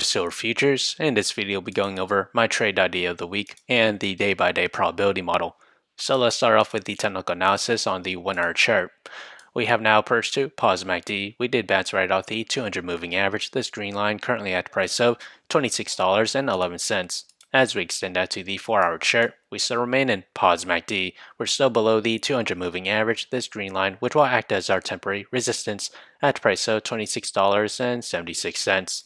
Silver futures. In this video, we'll be going over my trade idea of the week and the day-by-day probability model. So let's start off with the technical analysis on the 1 hour chart. We have now approached to pause MACD. We did bounce right off the 200 moving average, this green line currently at the price of $26.11. As we extend out to the 4 hour chart, we still remain in pause MACD. We're still below the 200 moving average, this green line, which will act as our temporary resistance at the price of $26.76.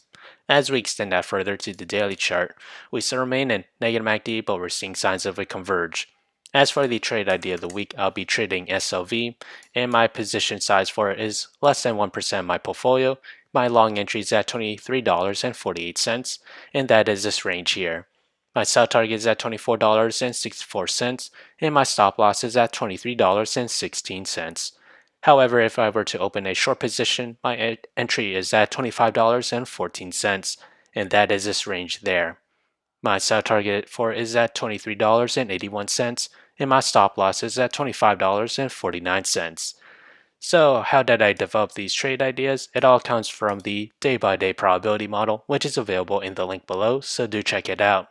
As we extend out further to the daily chart, we still remain in negative MACD, but we're seeing signs of a converge. As for the trade idea of the week, I'll be trading SLV, and my position size for it is less than 1% of my portfolio. My long entry is at $23.48, and that is this range here. My sell target is at $24.64, and my stop loss is at $23.16. However, if I were to open a short position, my entry is at $25.14, and that is this range there. My sell target for it is at $23.81, and my stop loss is at $25.49. So how did I develop these trade ideas? It all comes from the day-by-day probability model, which is available in the link below, so do check it out.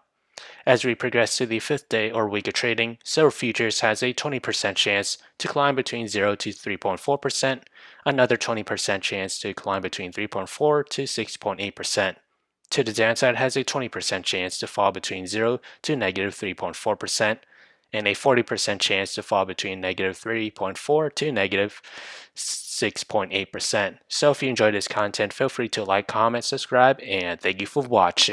As we progress to the 5th day or week of trading, silver futures has a 20% chance to climb between 0 to 3.4%, another 20% chance to climb between 3.4 to 6.8%. To the downside has a 20% chance to fall between 0 to negative 3.4%, and a 40% chance to fall between negative 3.4 to negative 6.8%. So if you enjoyed this content, feel free to like, comment, subscribe, and thank you for watching.